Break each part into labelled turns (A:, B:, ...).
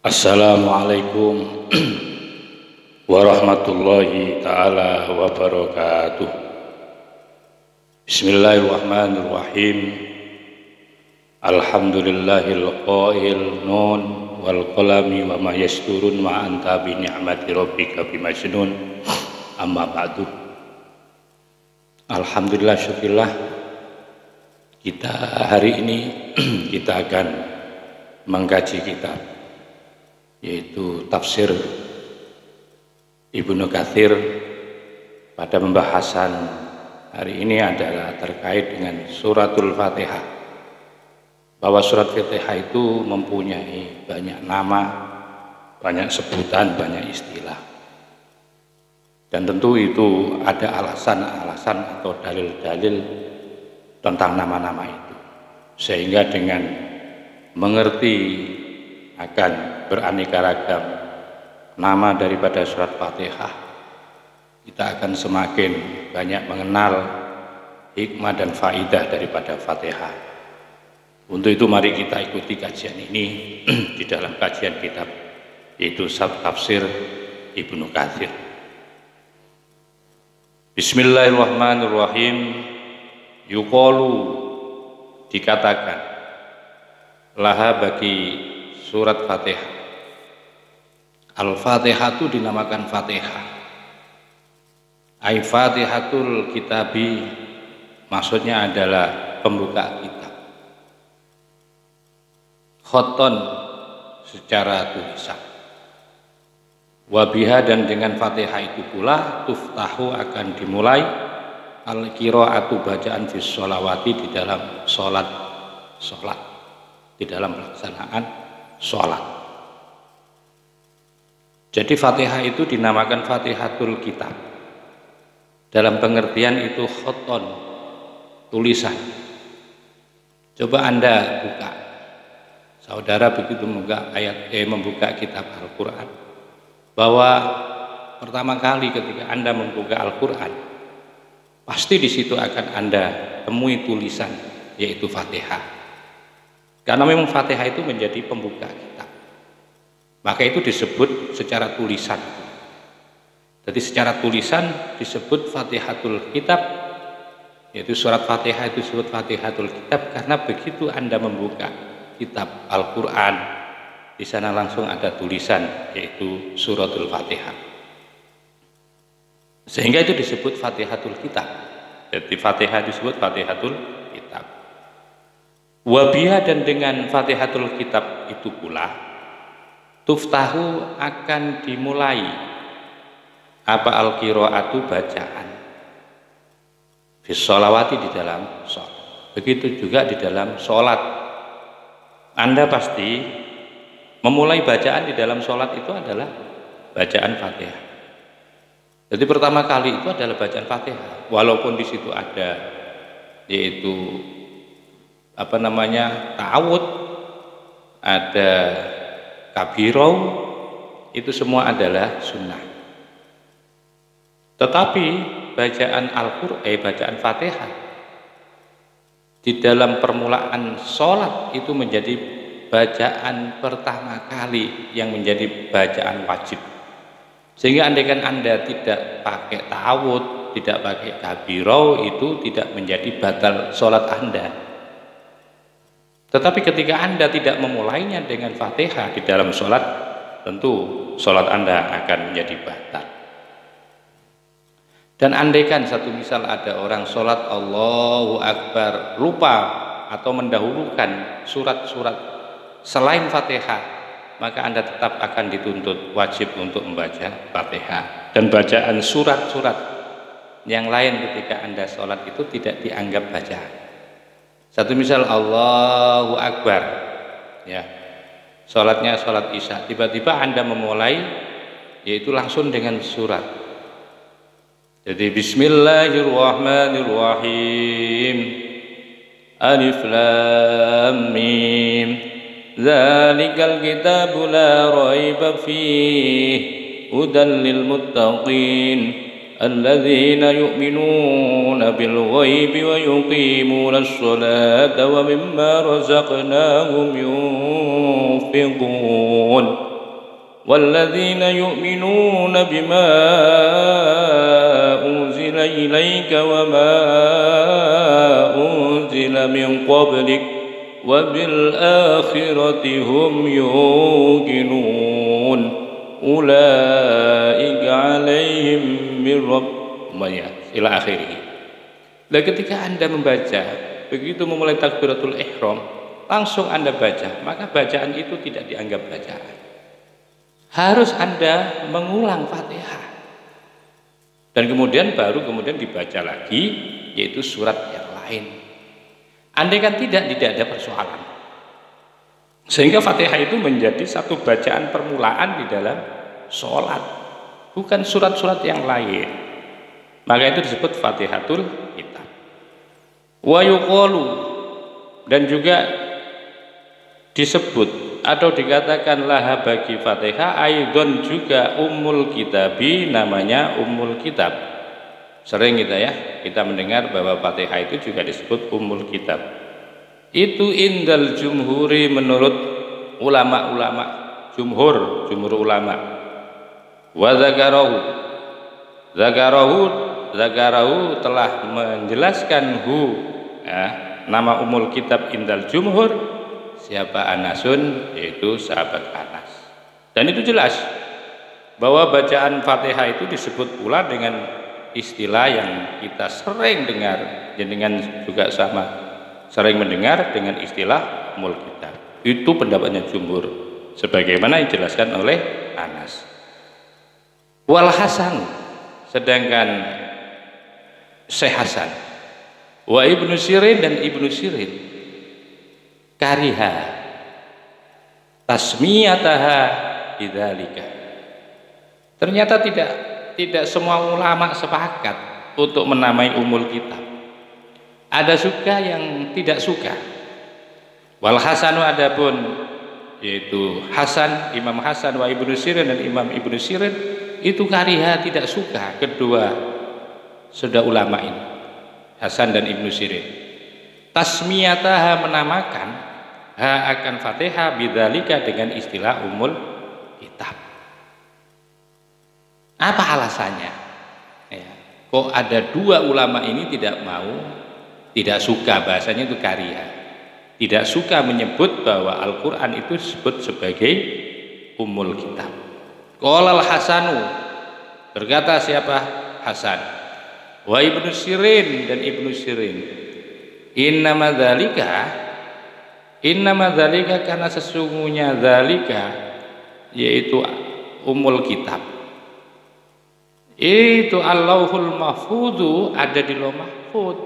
A: Assalamualaikum warahmatullahi ta'ala wabarakatuh. Bismillahirrahmanirrahim. Alhamdulillahil qail nun wal qalami wa ma yasturun ma anta bi ni'mati rabbika bimajnun. Amma ba'du. Alhamdulillah, syukurlah kita hari ini kita akan mengkaji kitab yaitu tafsir Ibnu Katsir. Pada pembahasan hari ini adalah terkait dengan suratul Fatihah, bahwa surat Fatihah itu mempunyai banyak nama, banyak sebutan, banyak istilah, dan tentu itu ada alasan-alasan atau dalil-dalil tentang nama-nama itu, sehingga dengan mengerti akan beraneka ragam nama daripada surat Fatihah, kita akan semakin banyak mengenal hikmah dan faidah daripada Fatihah. Untuk itu mari kita ikuti kajian ini di dalam kajian kitab yaitu tafsir Ibnu Katsir. Bismillahirrahmanirrahim. Yuqalu, dikatakan, laha bagi surat Fatihah. Al-Fatihah itu dinamakan Fatihah. Ai Fatihatul Kitabi, maksudnya adalah pembuka kitab. Khoton, secara tulisan. Wabiha, dan dengan Fatihah itu pula tuftahu, akan dimulai al-qiraatu, bacaan fis sholawati, di dalam sholat, di dalam pelaksanaan sholat. Jadi Fatihah itu dinamakan Fatihatul Kitab dalam pengertian itu khoton, tulisan. Coba Anda buka, saudara begitu membuka kitab Al-Quran, bahwa pertama kali ketika Anda membuka Al-Quran, pasti di situ akan Anda temui tulisan yaitu Fatihah. Karena memang Fatihah itu menjadi pembuka kitab, maka itu disebut secara tulisan. Jadi secara tulisan disebut Fatihatul Kitab, yaitu surat Fatihah itu disebut Fatihatul Kitab karena begitu Anda membuka kitab Al-Quran, di sana langsung ada tulisan yaitu suratul Fatihah, sehingga itu disebut Fatihatul Kitab. Jadi Fatihah disebut Fatihatul Kitab. Wabiha, dan dengan Fatihatul Kitab itu pula tuftahu, akan dimulai apa al-qiraatu, bacaan fis sholawati, di dalam sholat. Begitu juga di dalam sholat. Anda pasti memulai bacaan di dalam sholat itu adalah bacaan Fatihah. Jadi pertama kali itu adalah bacaan Fatihah, walaupun di situ ada yaitu ta'awud, ada kabirau, itu semua adalah sunnah. Tetapi bacaan Al-Qur'an, bacaan Fatihah di dalam permulaan sholat itu menjadi bacaan pertama kali yang menjadi bacaan wajib. Sehingga andaikan Anda tidak pakai ta'awud, tidak pakai kabirau, itu tidak menjadi batal sholat Anda. Tetapi ketika Anda tidak memulainya dengan Fatihah di dalam sholat, tentu sholat Anda akan menjadi batal. Dan andaikan satu misal ada orang sholat Allahu Akbar lupa atau mendahulukan surat-surat selain Fatihah, maka Anda tetap akan dituntut wajib untuk membaca Fatihah. Dan bacaan surat-surat yang lain ketika Anda sholat itu tidak dianggap bacaan. Satu misal Allahu Akbar, ya, sholatnya sholat isya, tiba-tiba Anda memulai yaitu langsung dengan surat. Jadi Bismillahirrahmanirrahim, Alif Lam Mim, Dzalikal kitabu la raiba fihi, hudan lil muttaqin, الذين يؤمنون بالغيب ويقيمون الصلاة ومما رزقناهم ينفقون. walladzina yu'minuna bima unzila ilaika wa ma unzila min qablik wa bil akhirati hum yuqinun ulaika alaihim min rabbihim ila akhirih. Dan ketika Anda membaca, begitu memulai takbiratul ihram, langsung Anda baca, maka bacaan itu tidak dianggap bacaan. Harus Anda mengulang Fatihah. Dan kemudian dibaca lagi, yaitu surat yang lain. Andai kan tidak ada persoalan. Sehingga Fatihah itu menjadi satu bacaan permulaan di dalam sholat, bukan surat-surat yang lain. Maka itu disebut Fatihatul Kitab. Wa yuqalu, dan juga disebut atau dikatakan laha bagi Fatihah aidon juga Ummul Kitabi, namanya Ummul Kitab. Sering kita mendengar bahwa Fatihah itu juga disebut Ummul Kitab. Itu indal jumhuri, menurut ulama-ulama jumhur ulama. Wa zakarahu telah menjelaskan nama Ummul Kitab indal jumhur, siapa Anasun, yaitu sahabat Anas. Dan itu jelas bahwa bacaan Fatihah itu disebut pula dengan istilah yang kita sering dengar, dengan juga sama sering mendengar dengan istilah Ummul Kitab. Itu pendapatnya jumhur, sebagaimana dijelaskan oleh Anas. Wal Hasan, sedangkan Syekh Hasan, wa Ibnu Sirin, dan Ibnu Sirin, kariha tasmiyataha bidzalika. Ternyata tidak semua ulama sepakat untuk menamai Ummul Kitab. Ada suka yang tidak suka. Wal Hasanu, adapun yaitu Hasan, Imam Hasan, wa Ibnu Sirin, dan Imam Ibnu Sirin itu kariha, tidak suka kedua sudah ulama ini, Hasan dan Ibnu Sirin, tasmiyataha, menamakan akan Fatihah bidzalika, dengan istilah Ummul Kitab. Apa alasannya? Kok ada dua ulama ini tidak suka, bahasanya itu kariha, tidak suka menyebut bahwa Al-Quran itu disebut sebagai Ummul Kitab. Qala al-Hasanu, berkata siapa? Hasan. Wa Ibnu Sirin, dan Ibnu Sirin, innama dzalika, karena sesungguhnya dzalika, yaitu Ummul Kitab, itu Allahul Mahfudhu, ada di Lauh Mahfud.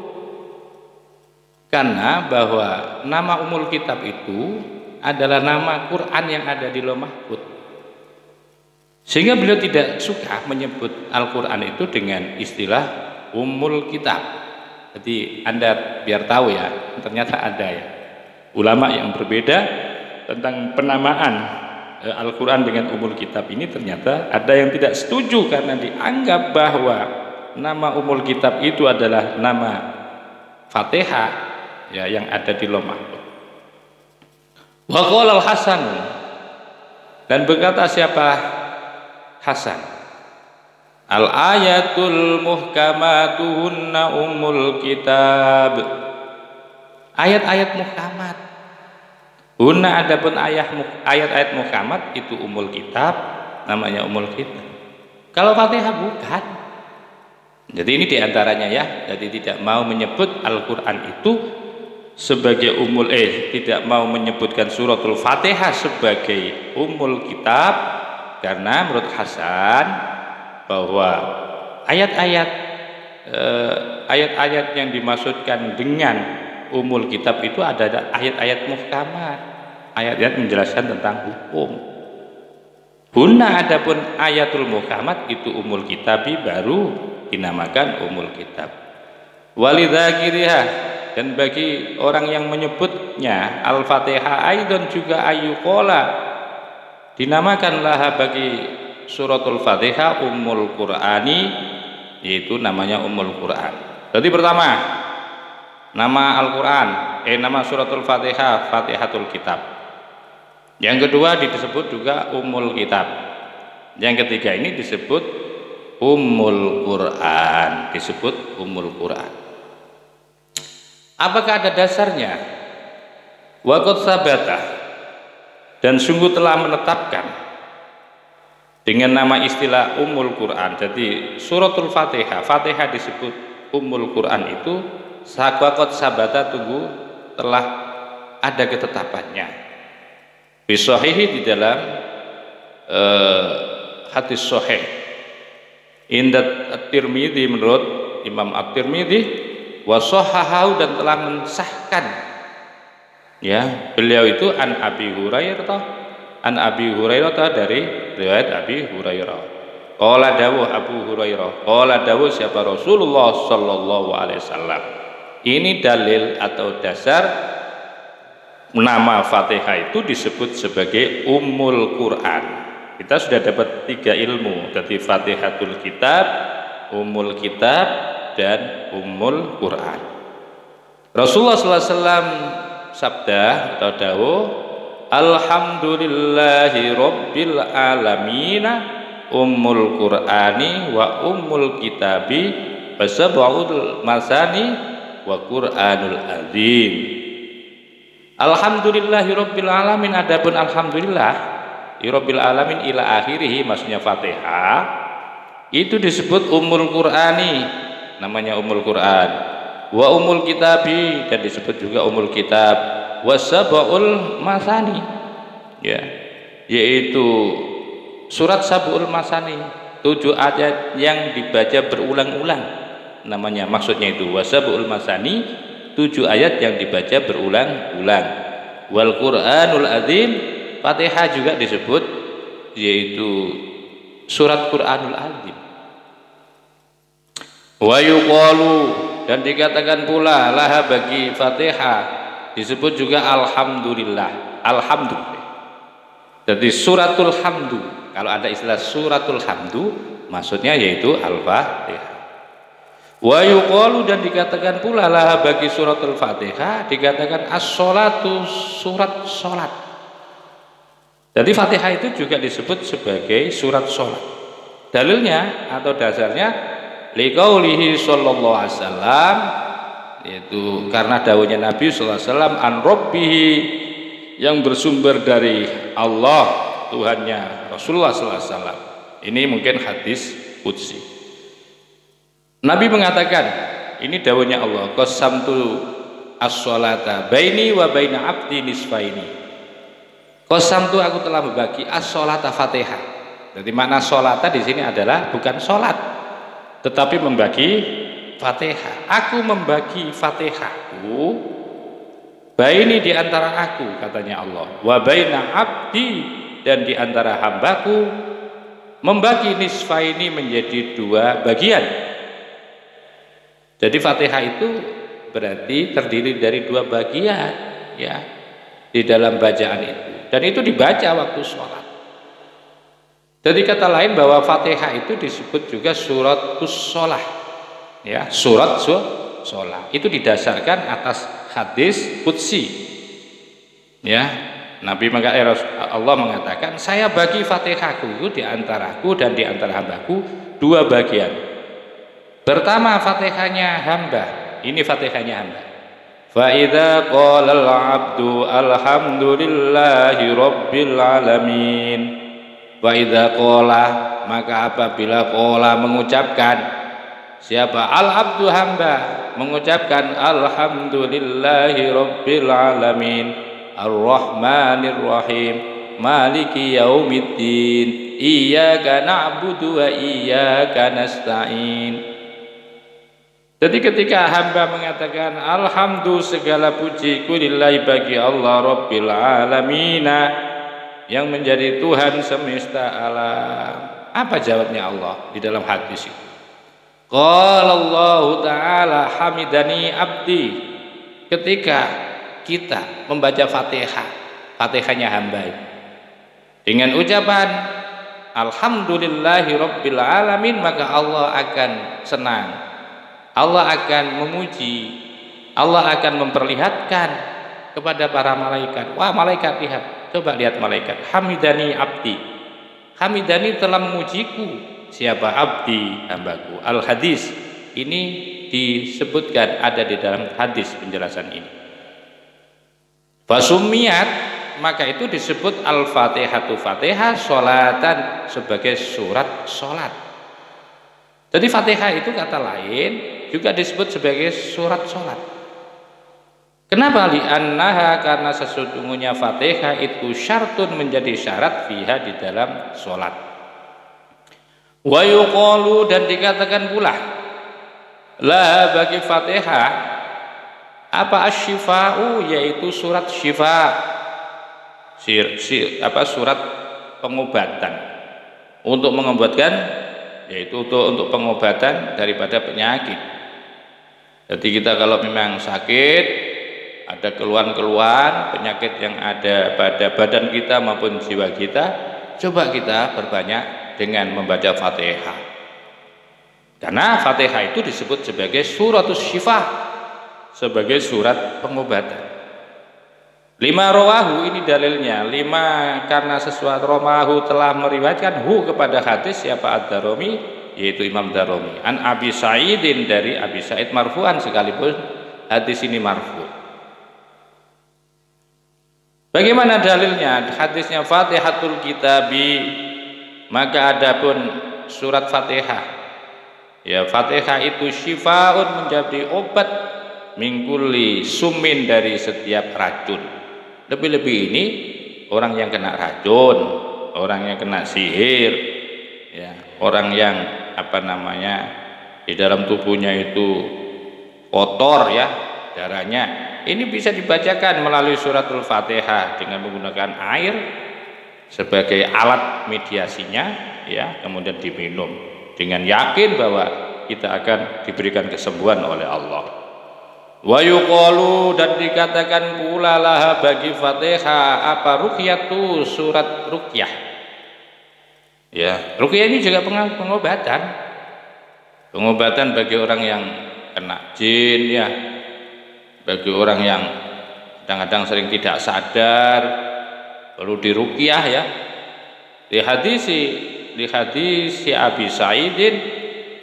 A: Karena bahwa nama Ummul Kitab itu adalah nama Quran yang ada di Lauh Mahfud, sehingga beliau tidak suka menyebut Al-Quran itu dengan istilah Ummul Kitab. Jadi Anda biar tahu ya, ternyata ada ulama yang berbeda tentang penamaan Al-Quran dengan Ummul Kitab ini. Ternyata ada yang tidak setuju karena dianggap bahwa nama Ummul Kitab itu adalah nama Fatihah yang ada di Lauh Mahfud. Wa qala al-Hasan, dan berkata siapa? Hasan, al-ayatul muhkamatuhunna Ummul Kitab, ayat-ayat muhkamat. Hunna, adapun ayat-ayat muhkamat itu Ummul Kitab, namanya Ummul Kitab. Kalau Fatihah bukan. Jadi ini diantaranya jadi tidak mau menyebut Al-Quran itu sebagai tidak mau menyebutkan suratul Fatihah sebagai Ummul Kitab, karena menurut Hasan bahwa ayat-ayat yang dimaksudkan dengan Ummul Kitab itu ada ayat-ayat muhkamat, ayat-ayat menjelaskan tentang hukum. Hunna, adapun ayatul muhkamat itu Ummul Kitabi, baru dinamakan Ummul Kitab. Walidzakiriha, dan bagi orang yang menyebutnya Al-Fatihah aidon juga ayyuqala, dinamakan laha bagi suratul Fatihah Ummul Qur'ani, yaitu namanya Ummul Qur'an. Jadi pertama, nama Al-Quran, nama suratul Fatihah Fatihatul Kitab. Yang kedua disebut juga Ummul Kitab. Yang ketiga ini disebut Ummul Quran, disebut Ummul Quran. Apakah ada dasarnya? Waqad sabata, dan sungguh telah menetapkan dengan nama istilah Ummul Quran. Jadi suratul Fatihah, Fatihah disebut Ummul Quran itu waqad sabata, tunggu telah ada ketetapannya. Bisahihi, di dalam hadis sahih. Indat At-Tirmidzi, menurut Imam At-Tirmidzi, wa sahahahu, dan telah mensahkan ya beliau itu an Abi Hurairah, dari riwayat Abi Hurairah. Qala dawuh Abu Hurairah, qala dawuh siapa Rasulullah sallallahu alaihi wasallam. Ini dalil atau dasar nama Fatihah itu disebut sebagai Ummul Quran. Kita sudah dapat 3 ilmu, jadi Fatihatul Kitab, Ummul Kitab, dan Ummul Quran. Rasulullah SAW sabda atau dawuh, alhamdulillahi rabbil alamin, Ummul Qurani wa Ummul Kitabi wa sab'ul masani wa Qur'anul azim. Alhamdulillahi rabbil alamin, adapun alhamdulillah rabbil alamin ila akhirih, maksudnya Fatihah itu disebut Ummul Qurani, namanya Ummul Quran, wa Ummul Kitabi, dan disebut juga Ummul Kitab, wa sab'ul masani, ya, yaitu surat Sab'ul Masani, 7 ayat yang dibaca berulang-ulang, namanya maksudnya itu wa sab'ul masani, 7 ayat yang dibaca berulang-ulang. Wal Qur'anul Azim, Fatihah juga disebut, yaitu surat Qur'anul Azim. Wa yuqalu, dan dikatakan pula laha, bagi Fatihah disebut juga alhamdulillah, alhamdulillah. Jadi suratul hamdu, kalau ada istilah suratul hamdu, maksudnya yaitu Al-Fatihah. Wa yuqalu, dan dikatakan pula lah bagi suratul Fatihah dikatakan as-sholatu, surat sholat. Jadi Fatihah itu juga disebut sebagai surat sholat. Dalilnya atau dasarnya liqaulihi sallallahu alaihi wasallam, yaitu karena dawuhnya Nabi sallallahu alaihi wasallam, an rabbihi, yang bersumber dari Allah Tuhannya Rasulullah sallallahu alaihi wasallam. Ini mungkin hadis qudsi. Nabi mengatakan, ini dawuhnya Allah, qasamtu as-sholata baini wa baina abdi nisfaini. Qasamtu, aku telah membagi as-sholata, Fatihah. Jadi makna sholata di sini adalah bukan sholat, tetapi membagi Fatihah. Aku membagi Fatihahku baini, di antara aku, katanya Allah, wa baina abdi, dan di antara hambaku, membagi nisfaini, menjadi 2 bagian. Jadi Fatihah itu berarti terdiri dari 2 bagian, ya, di dalam bacaan itu, dan itu dibaca waktu sholat. Jadi kata lain bahwa Fatihah itu disebut juga suratus sholah, ya, surat sholah. Itu didasarkan atas hadis qudsi, ya. Nabi Allah mengatakan, saya bagi Fatihahku itu di antaraku dan di antara hambaku 2 bagian. Pertama Fatihahnya hamba, ini Fatihahnya hamba. Fa idza qala al-'abdu alhamdulillahi rabbil alamin. Fa idza qala, maka apabila qala mengucapkan, siapa al-'abdu hamba mengucapkan alhamdulillahi rabbil alamin, ar-rahmanir rahim, maliki yaumiddin, iyyaka na'budu wa iyyaka nasta'in. Jadi ketika hamba mengatakan alhamdulillah, segala puji kulillahi, bagi Allah rabbil alamin, yang menjadi Tuhan semesta alam. Apa jawabnya Allah di dalam hadis itu? Qala Allah Ta'ala hamidani abdi. Ketika kita membaca Fatihah, Fatihahnya hamba, dengan ucapan alhamdulillahi rabbil alamin, maka Allah akan senang, Allah akan memuji, Allah akan memperlihatkan kepada para malaikat, wah malaikat lihat, Coba lihat malaikat. Hamidani abdi. Hamidani telah memujiku. Siapa? Abdi, hambaku. Al-hadis. Ini disebutkan ada di dalam hadis penjelasan ini. Fasumiyat, maka itu disebut Al-Fatihatu Fatihah sholatan, sebagai surat sholat. Jadi Fatihah itu kata lain juga disebut sebagai surat sholat. Kenapa? Li'annaha, karena sesungguhnya Fatihah itu syartun, menjadi syarat fiha, di dalam sholat. Wa yuqalu, dan dikatakan pula, lah bagi Fatihah apa asyifa'u, yaitu surat syifa, surat pengobatan, untuk mengobatkan, yaitu untuk pengobatan daripada penyakit. Jadi kita kalau memang sakit, ada keluhan-keluhan penyakit yang ada pada badan kita maupun jiwa kita, coba kita berbanyak dengan membaca Fatihah. Karena Fatihah itu disebut sebagai suratus syifa, sebagai surat pengobatan. 5 rawahu, ini dalilnya. 5, karena sesuatu romahu telah meriwayatkan kepada hadis siapa? Ad-Darimi, yaitu Imam Darimi. An Abi Sa'idin, dari Abi Sa'id marfu'an, sekalipun hadis ini marfu'. Bagaimana dalilnya? Hadisnya Fatihatul Kitabi, maka adapun surat Fatihah, ya Fatihah itu syifaun, menjadi obat, mingkuli sumin, dari setiap racun. Lebih-lebih ini orang yang kena racun, orang yang kena sihir, ya, orang yang di dalam tubuhnya itu kotor, ya, darahnya, ini bisa dibacakan melalui suratul Fatihah dengan menggunakan air sebagai alat mediasinya, ya, kemudian diminum dengan yakin bahwa kita akan diberikan kesembuhan oleh Allah. Wa yuqalu, dan dikatakan pula laha bagi Fatihah apa? Ruqyatu, surat ruqyah. Ya, ruqyah ini juga pengobatan. Pengobatan bagi orang yang kena jin, ya. Bagi orang yang kadang-kadang sering tidak sadar, perlu diruqyah, ya. Di hadis Abi Sa'idin,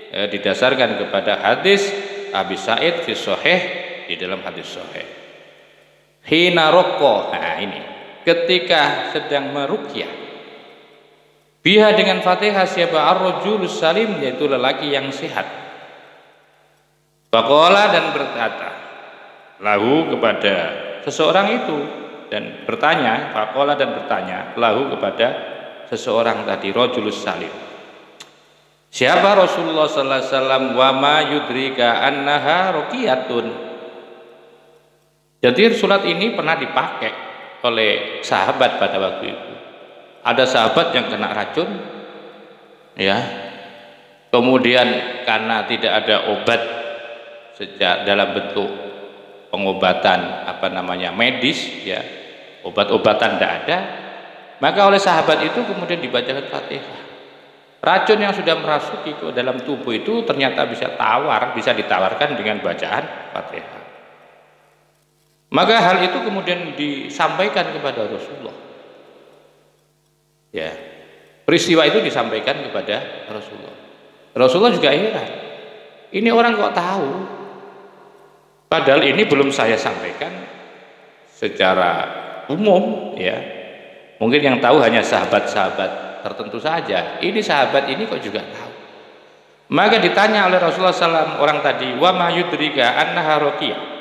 A: didasarkan kepada hadis Abi Sa'id fi Sahih, di dalam hadis Sahih. Hina raqqa, ini ketika sedang meruqyah, biha, dengan Fatihah, siapa? Ar-rajulus salim, yaitu lelaki yang sehat. Faqala, dan berkata, lahu, kepada seseorang itu, dan bertanya, faqala, dan bertanya, lahu, kepada seseorang tadi, rajulus salim, siapa? Rasulullah sallallahu alaihi wasallam. Wa ma yudrika annaha ruqyatun. Jadi surat ini pernah dipakai oleh sahabat pada waktu itu. Ada sahabat yang kena racun, ya, kemudian karena tidak ada obat sejak dalam bentuk pengobatan medis, ya, obat-obatan tidak ada, maka oleh sahabat itu kemudian dibacakan Fatihah. Racun yang sudah merasuki ke dalam tubuh itu ternyata bisa ditawarkan dengan bacaan Fatihah. Maka hal itu kemudian disampaikan kepada Rasulullah. Ya, peristiwa itu disampaikan kepada Rasulullah. Rasulullah juga heran. Ini orang kok tahu? Padahal ini belum saya sampaikan secara umum, ya. Mungkin yang tahu hanya sahabat-sahabat tertentu saja. Ini sahabat ini kok juga tahu. Maka ditanya oleh Rasulullah SAW orang tadi, wa ma yudrika annaha ruqyah.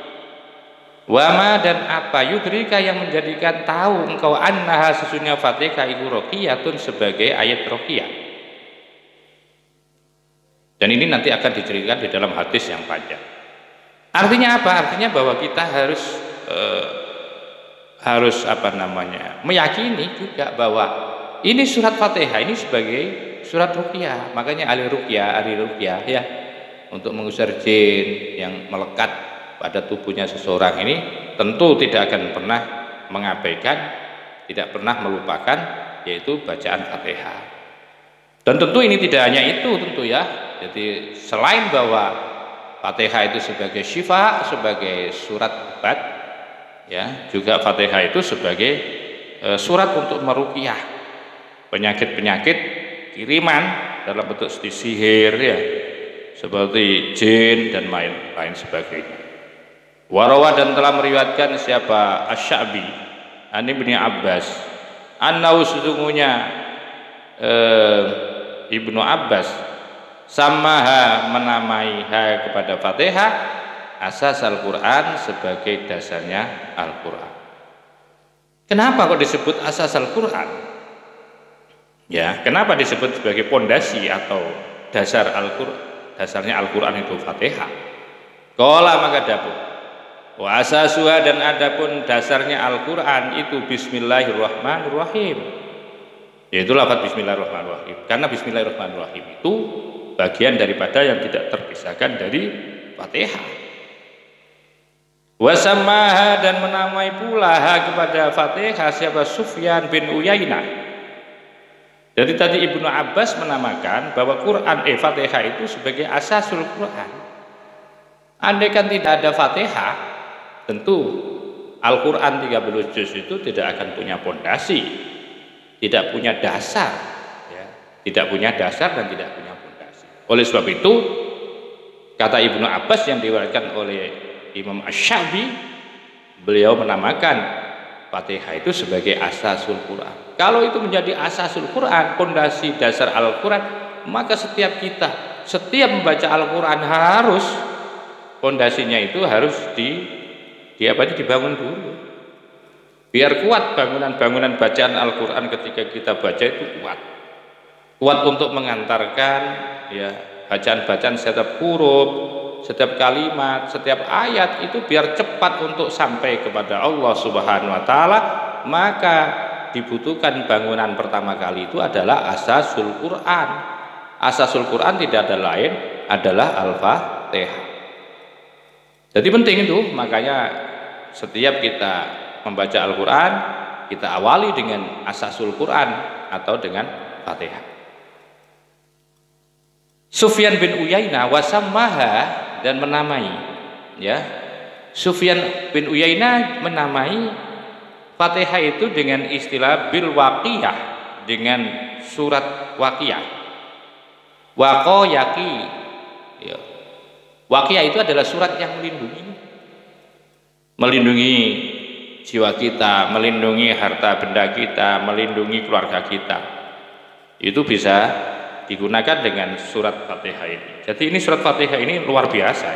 A: Wa ma, dan apa, yudrika, yang menjadikan tahu engkau, annaha, sesungguhnya Fatihah itu ruqyatun, sebagai ayat ruqyah. Dan ini nanti akan diceritakan di dalam hadis yang panjang. Artinya apa? Artinya bahwa kita harus meyakini juga bahwa ini surat Fatihah ini sebagai surat ruqyah. Makanya ahli ruqyah, ya, untuk mengusir jin yang melekat pada tubuhnya seseorang ini tentu tidak akan pernah mengabaikan, tidak pernah melupakan, yaitu bacaan Fatihah. Dan tentu ini tidak hanya itu, tentu, ya. Jadi selain bahwa Fatihah itu sebagai syifa, sebagai surat obat, ya, juga Fatihah itu sebagai surat untuk meruqyah penyakit-penyakit kiriman dalam bentuk sihir ya, seperti jin dan lain sebagainya. Warawa dan telah meriwayatkan siapa Asy-Sya'bi an Ibnu Abbas annahu sesungguhnya Ibnu Abbas samaha menamaiha kepada Fatihah asas Al-Quran sebagai dasarnya Al-Quran. Kenapa kok disebut asas Al-Quran? Ya, kenapa disebut sebagai pondasi atau dasar Al-Quran? Dasarnya Al-Quran itu Fatihah. Qala maka dapur wa asasuha dan adapun dasarnya Al-Quran itu Bismillahirrahmanirrahim, yaitu lafaz Bismillahirrahmanirrahim. Karena Bismillahirrahmanirrahim itu bagian daripada yang tidak terpisahkan dari Fatihah. Wasamaha dan menamai pula kepada Fatihah siapa Sufyan bin Uyainah. Jadi tadi Ibnu Abbas menamakan bahwa Fatihah itu sebagai asasul Quran. Andai kan tidak ada Fatihah, tentu Al-Quran 30 juz itu tidak akan punya pondasi, tidak punya dasar ya. Tidak punya dasar dan tidak punya pondasi. Oleh sebab itu kata Ibnu Abbas yang diriwayatkan oleh Imam Asy-Sya'bi, beliau menamakan Fatihah itu sebagai asasul Quran. Kalau itu menjadi asasul Quran, pondasi dasar Al-Quran, maka setiap membaca Al-Quran harus pondasinya itu harus dibangun dulu. Biar kuat bangunan bacaan Al-Quran ketika kita baca itu kuat untuk mengantarkan ya bacaan-bacaan setiap huruf, setiap kalimat, setiap ayat itu biar cepat untuk sampai kepada Allah Subhanahu wa taala. Maka dibutuhkan bangunan pertama kali itu adalah asasul Quran. Asasul Quran tidak ada lain adalah Al-Fatihah. Jadi penting itu, makanya setiap kita membaca Al-Quran kita awali dengan asasul Quran atau dengan Fatihah. Sufyan bin Uyainah wasamaha dan menamai ya. Sufyan bin Uyainah menamai Fatihah itu dengan istilah bil waqiyah, dengan surat waqiyah. Waqayaki ya. Waqiyah itu adalah surat yang melindungi jiwa kita, melindungi harta benda kita, melindungi keluarga kita. Itu bisa digunakan dengan surat Fatihah ini. Jadi ini surat Fatihah ini luar biasa,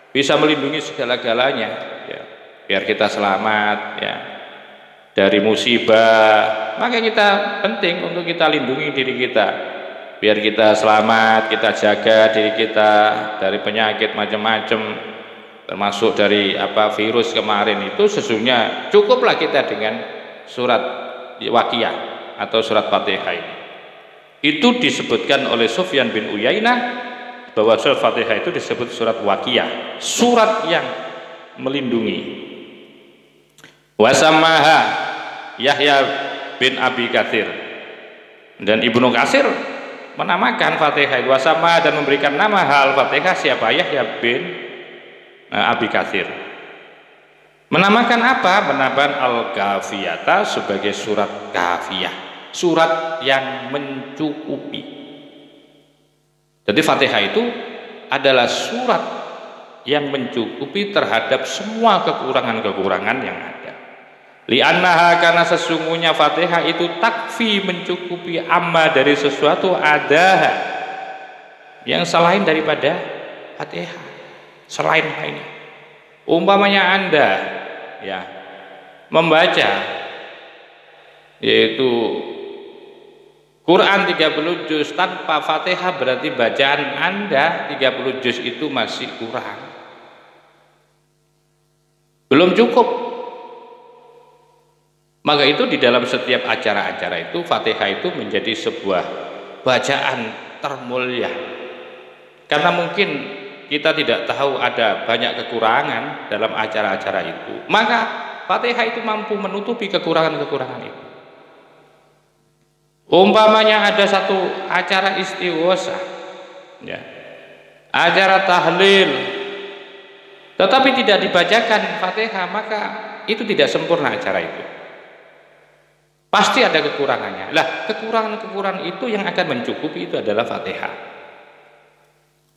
A: bisa melindungi segala-galanya ya. Biar kita selamat ya dari musibah. Maka kita penting untuk kita lindungi diri kita, biar kita selamat, kita jaga diri kita dari penyakit macam-macam, termasuk dari virus kemarin itu. Sesungguhnya cukuplah kita dengan surat Waqiyah atau surat Fatihah ini. Itu disebutkan oleh Sufyan bin Uyainah bahwa surat Fatihah itu disebut surat Waqiyah, surat yang melindungi. Wasamaha Yahya bin Abi Katsir, dan Ibnu Katsir menamakan Fatihah wasama dan memberikan nama Al-Fatihah siapa? Yahya bin Abi Katsir. Menamakan apa? Menamakan Al-Kafiyata sebagai surat kafiyah, surat yang mencukupi. Jadi Fatihah itu adalah surat yang mencukupi terhadap semua kekurangan-kekurangan yang ada. Li'annaha, karena sesungguhnya Fatihah itu takfi, mencukupi, amma dari sesuatu adaha yang selain daripada Fatihah, selain lainnya. Umpamanya Anda ya membaca yaitu Quran 30 juz tanpa Fatihah, berarti bacaan Anda 30 juz itu masih kurang, belum cukup. Maka itu di dalam setiap acara-acara itu Fatihah itu menjadi sebuah bacaan termulia. Karena mungkin kita tidak tahu ada banyak kekurangan dalam acara-acara itu, maka Fatihah itu mampu menutupi kekurangan-kekurangan itu. Umpamanya ada satu acara istighosa ya, acara tahlil, tetapi tidak dibacakan Fatihah, maka itu tidak sempurna acara itu. Pasti ada kekurangannya. Lah, kekurangan-kekurangan itu yang akan mencukupi itu adalah Fatihah.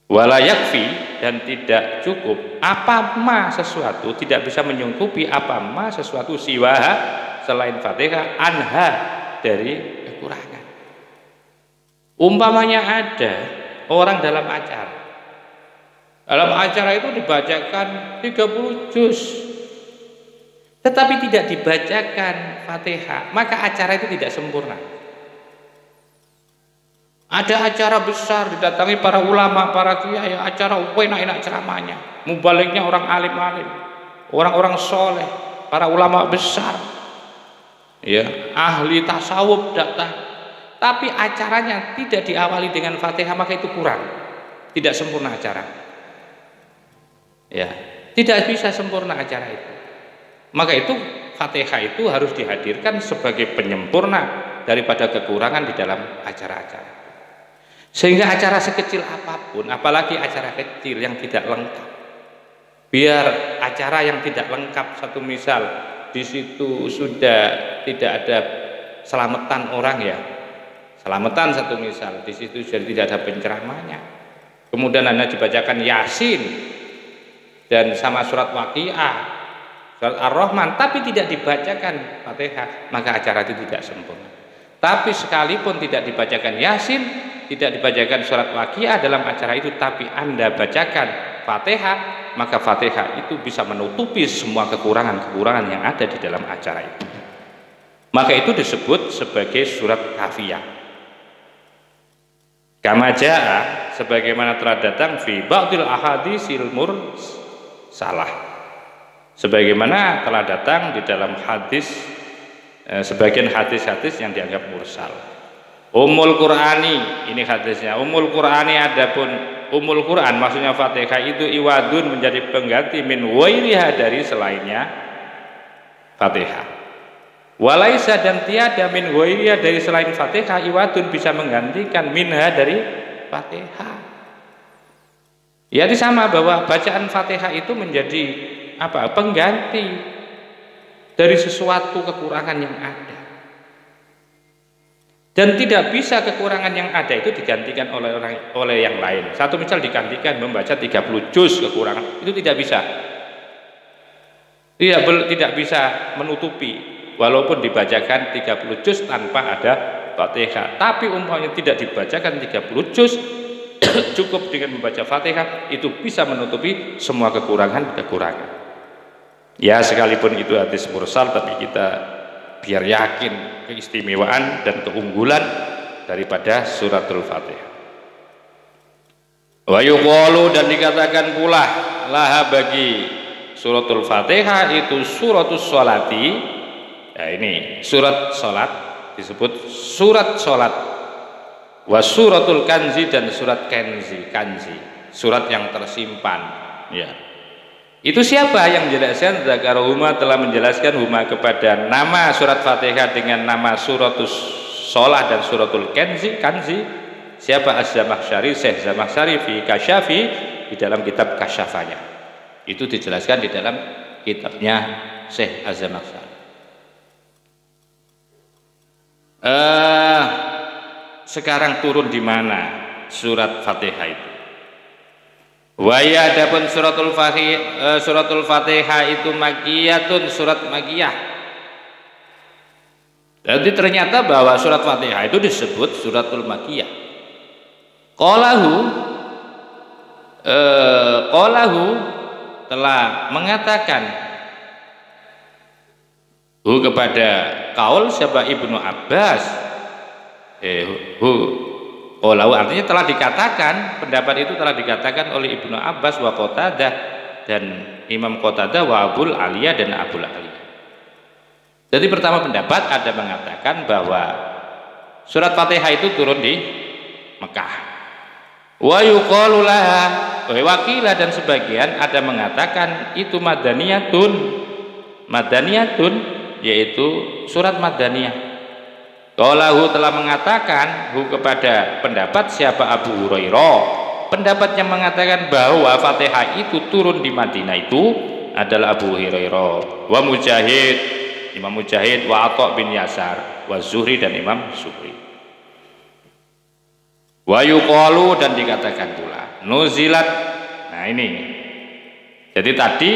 A: Wala yakfi, dan tidak cukup apa ma sesuatu, tidak bisa menyangkupi apa ma sesuatu siwaha selain Fatihah anha dari kekurangan. Umpamanya ada orang dalam acara. Dalam acara itu dibacakan 30 juz, tetapi tidak dibacakan Fatihah, maka acara itu tidak sempurna. Ada acara besar, didatangi para ulama, para kiai, acara enak-enak ceramahnya, mubaliknya orang alim-alim, orang-orang soleh, para ulama besar, ya, ahli tasawuf datang, tapi acaranya tidak diawali dengan Fatihah, maka itu kurang, tidak sempurna acara, ya, tidak bisa sempurna acara itu. Maka itu Fatihah itu harus dihadirkan sebagai penyempurna daripada kekurangan di dalam acara-acara. Sehingga acara sekecil apapun, apalagi acara kecil yang tidak lengkap, biar acara yang tidak lengkap, satu misal di situ sudah tidak ada selamatan orang, ya, selamatan satu misal, di situ sudah tidak ada penceramahnya, kemudian hanya dibacakan Yasin dan sama surat Waqiah, surat Ar-Rahman, tapi tidak dibacakan Fatihah, maka acara itu tidak sempurna. Tapi sekalipun tidak dibacakan Yasin, tidak dibacakan surat Waqiah dalam acara itu, tapi Anda bacakan Fatihah, maka Fatihah itu bisa menutupi semua kekurangan-kekurangan yang ada di dalam acara itu. Maka itu disebut sebagai surat kafiyah. Kama jaa, sebagaimana telah datang fi ba'dil ahadisil mursalah, sebagaimana telah datang di dalam hadis, sebagian hadis-hadis yang dianggap mursal. Ummul Qur'ani, ini hadisnya. Ummul Qur'ani, adapun Ummul Qur'an maksudnya Fatihah itu iwadun, menjadi pengganti min wairiha, dari selainnya Fatihah. Walaisa, dan tiada min wairiha, dari selain Fatihah, iwadun, bisa menggantikan minha, dari Fatihah. Ya, sama bahwa bacaan Fatihah itu menjadi apa? Pengganti dari sesuatu kekurangan yang ada. Dan tidak bisa kekurangan yang ada itu digantikan oleh yang lain. Satu misal digantikan membaca 30 juz, kekurangan itu tidak bisa. Tidak bisa menutupi walaupun dibacakan 30 juz tanpa ada Fatihah. Tapi umpamanya tidak dibacakan 30 juz, cukup dengan membaca Fatihah, itu bisa menutupi semua kekurangan-kekurangan. Ya, sekalipun itu hadis mursal, tapi kita biar yakin keistimewaan dan keunggulan daripada suratul Fatihah. Wa yuqalu, dan dikatakan pula laha, bagi suratul Fatihah itu suratul sholati. Ya, ini surat sholat disebut surat sholat. Wa suratul kanzi, dan surat kanzi, surat yang tersimpan, ya. Itu siapa yang menjelaskan? Zakarohuma, telah menjelaskan huma, kepada nama surat Fatihah dengan nama suratul sholat dan suratul kanzi. Siapa? Az-Zamakhsyari, Syekh Zamakhsyari fi Kasyafi, di dalam kitab Kasyafanya. Itu dijelaskan di dalam kitabnya Syekh Az-Zamakhsyari. Sekarang turun di mana surat Fatihah itu? Waya, adapun suratul Fatihah itu makiyatun, surat makiyah. Jadi ternyata bahwa surat Fatihah itu disebut suratul makiyah. Qalahu telah mengatakan kepada kaul siapa? Ibnu Abbas. Qalahu artinya telah dikatakan, pendapat itu telah dikatakan oleh Ibnu Abbas wa Qatadah, dan Imam Qatadah wa Abul Aliyah, dan Abul Aliyah. Jadi pertama pendapat ada mengatakan bahwa surat Fatihah itu turun di Mekah. Wa yuqalu laha wakilah, dan sebagian ada mengatakan itu madaniyatun, yaitu surat madaniyah. Qalahu telah mengatakan kepada pendapat siapa? Abu Hurairah. Pendapat yang mengatakan bahwa Fatihah itu turun di Madinah itu adalah Abu Hurairah. Wa Mujahid, Imam Mujahid, wa Atha bin Yasar. wa Zuhri dan Imam Zuhri. Wa yuqalu dan dikatakan pula nuzilat. Nah ini. Jadi tadi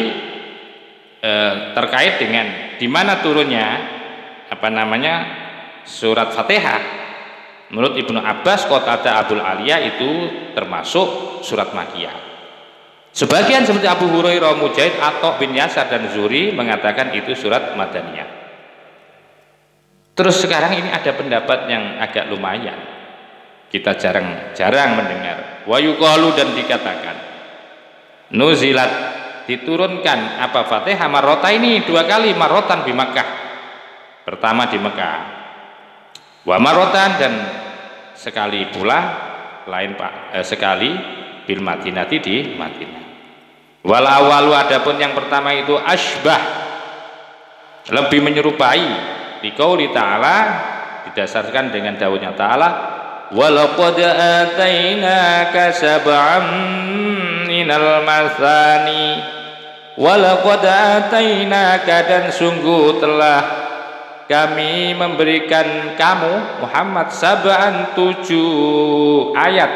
A: terkait dengan di mana turunnya surat Fatihah. Menurut Ibnu Abbas, Qatadah, Abul Aliyah itu termasuk surat Makkiyah. Sebagian seperti Abu Hurairah, Mujahid, Atha bin Yasar dan Zuhri mengatakan itu surat Madaniyah. Terus sekarang ini ada pendapat yang agak lumayan. Kita jarang mendengar. Wa yuqalu dan dikatakan nuzilat diturunkan apa Fatihah marrota ini 2 kali, marrotan di Makkah. Pertama di Mekah. Wa marrotan dan sekali pula sekali bil Madinati di Madinah. Wal awalu adapun yang pertama itu asbah lebih menyerupai biqauli ta'ala didasarkan dengan dawuhnya ta'ala walaqad atainaka sab'an minal masani walaqad atainaka dan sungguh telah kami memberikan kamu Muhammad sab'an 7 ayat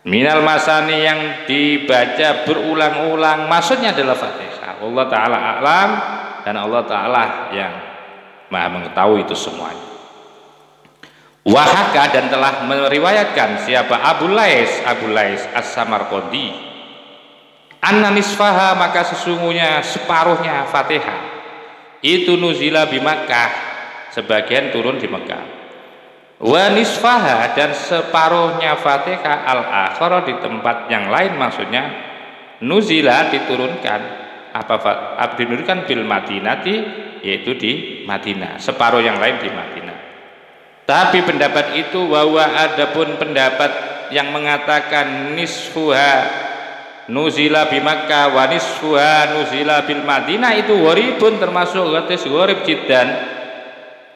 A: minal masani yang dibaca berulang-ulang, maksudnya adalah Fatihah. Allah Ta'ala a'lam dan Allah Ta'ala yang maha mengetahui itu semuanya. Wahaka dan telah meriwayatkan siapa Abu Lais As-Samarqandi anna nisfaha maka sesungguhnya separuhnya Fatihah itu nuzila bi Makkah, sebagian turun di Mekah. Wa nisfaha dan separuhnya Fatihah al-akhara di tempat yang lain, maksudnya nuzila diturunkan diturunkan bil Madinati, yaitu di Madinah, separuh yang lain di Madinah. Tapi pendapat itu bahwa adapun pendapat yang mengatakan nisfuha nuzila bi Makkah wa nisfuha nuzila bil Madinah itu gharibun, termasuk gharib jiddan,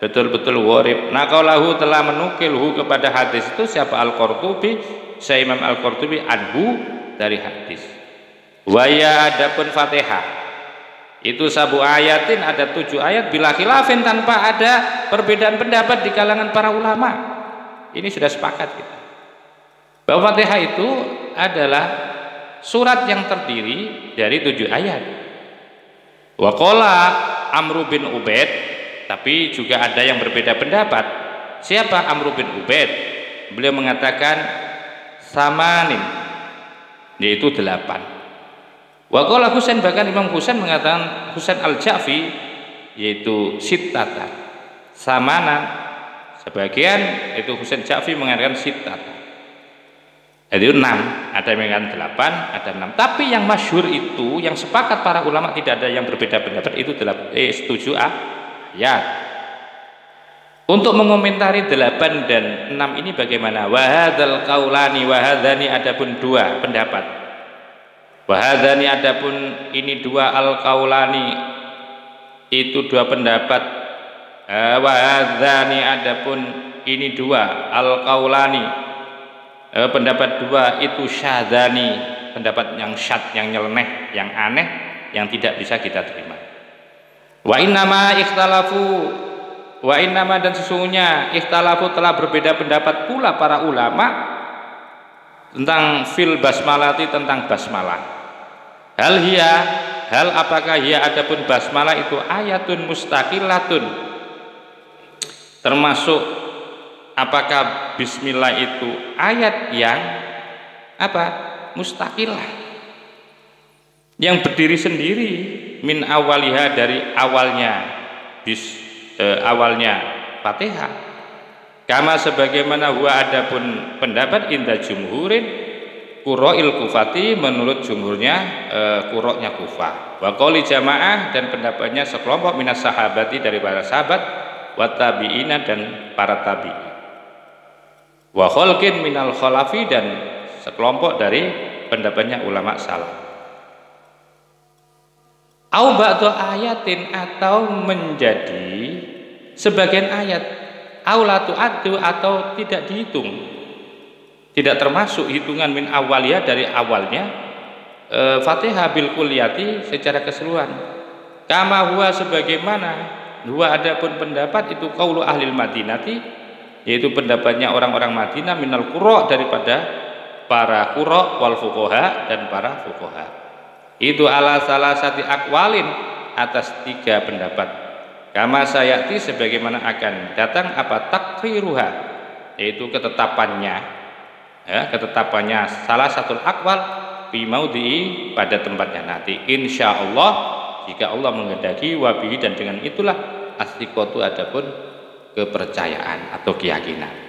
A: betul-betul gharib. Naqalahu telah menukilhu kepada hadis itu siapa Al-Qurtubi, Syekh Imam Al-Qurtubi anhu dari hadis. Wa ya adapun Fatihah itu 7 ayatin, ada 7 ayat bila khilafin, tanpa ada perbedaan pendapat di kalangan para ulama. Ini sudah sepakat kita bahwa Fatihah itu adalah surat yang terdiri dari 7 ayat. Wa qala Amr bin Ubaid, tapi juga ada yang berbeda pendapat. Siapa Amr bin Ubaid? Beliau mengatakan samanin, yaitu 8. Wa qala Husain, bahkan Imam Husain mengatakan, Husain al-Ja'fi, yaitu sittatan samanan. Sebagian itu Husain Ja'fi mengatakan sittatan, itu 6, ada yang mengatakan 8, ada 6. Tapi yang masyhur itu, yang sepakat para ulama tidak ada yang berbeda pendapat, itu 7 ayat. Untuk mengomentari 8 dan 6 ini bagaimana? Wahadzal qaulani wahadzani, adapun 2 pendapat. Wahadzani adapun ini 2 al-qaulani itu 2 pendapat. Wahadzani adapun ini 2 al-qaulani pendapat 2 itu syadzani, pendapat yang syadz, yang nyeleneh, yang aneh, yang tidak bisa kita terima. Wa innama dan sesungguhnya ikhtalafu telah berbeda pendapat pula para ulama tentang fil basmalati, tentang basmalah. Hal apakah hiya adapun basmalah itu ayatun mustaqilatun, termasuk apakah bismillah itu ayat yang mustaqilah, yang berdiri sendiri, min awaliha dari awalnya Fatihah, kama sebagaimana huwa adapun pendapat inda jumhurin qura'il kufati, menurut jumhurnya qura'nya Kufah, wa qauli jamaah dan pendapatnya sekelompok minas sahabati dari para sahabat, wa tabi'ina dan para tabi'in, wa khalqin minal khalafi dan sekelompok dari pendapatnya ulama salaf. Au ba'du ayatin, atau menjadi sebagian ayat, au la tu'addu, atau tidak dihitung, tidak termasuk hitungan min awaliyah dari awalnya Fatihah bil kulliyati secara keseluruhan, kama huwa sebagaimana Dua adapun pendapat itu qaulu ahlil Madinati, yaitu pendapatnya orang-orang Madinah, minal qurra, daripada para qurra wal fuqaha, dan para fuqaha. Itu ala salasati aqwalin, atas 3 pendapat. Kama sayati, sebagaimana akan datang apa takriruha, yaitu ketetapannya, ya, ketetapannya salah satu aqwal fi maudhi'i, pada tempatnya nanti, insyaallah, jika Allah menghendaki, wabihi, dan dengan itulah as-siqatu, adapun kepercayaan atau keyakinan.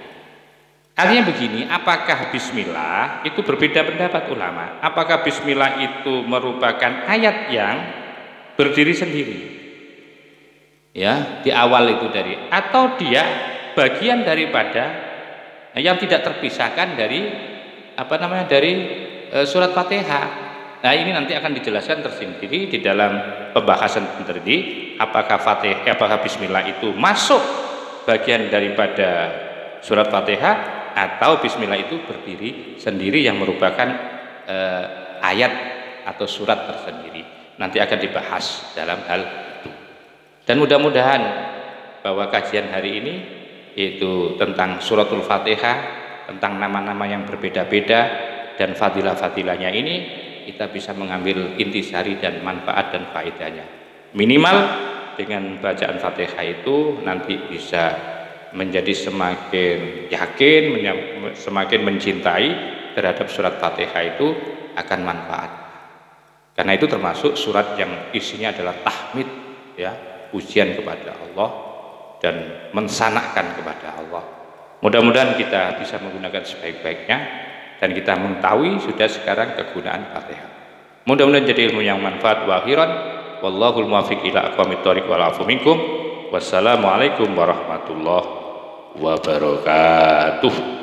A: Artinya begini, apakah bismillah itu berbeda pendapat ulama. Apakah bismillah itu merupakan ayat yang berdiri sendiri, ya, di awal itu dari, atau dia bagian daripada yang tidak terpisahkan dari dari surat Fatihah. Nah, ini nanti akan dijelaskan tersendiri di dalam pembahasan tadi, apakah bismillah itu masuk bagian daripada surat Fatihah, atau bismillah itu berdiri sendiri yang merupakan ayat atau surat tersendiri. Nanti akan dibahas dalam hal itu. Dan mudah-mudahan bahwa kajian hari ini, yaitu tentang suratul Fatihah, tentang nama-nama yang berbeda-beda dan fadilah-fadilahnya ini, kita bisa mengambil intisari dan manfaat dan faedahnya. Minimal dengan bacaan Fatihah itu nanti bisa menjadi semakin yakin, semakin mencintai terhadap surat Fatihah itu, akan manfaat. Karena itu termasuk surat yang isinya adalah tahmid, ya, pujian kepada Allah dan mensanakkan kepada Allah. Mudah-mudahan kita bisa menggunakan sebaik-baiknya dan kita mengetahui sudah sekarang kegunaan Fatihah. Mudah-mudahan jadi ilmu yang manfaat wa akhiran. Wallahul muwaffiq ila aqwamit thoriq wal afu minkum. Wassalamualaikum warahmatullahi wabarakatuh.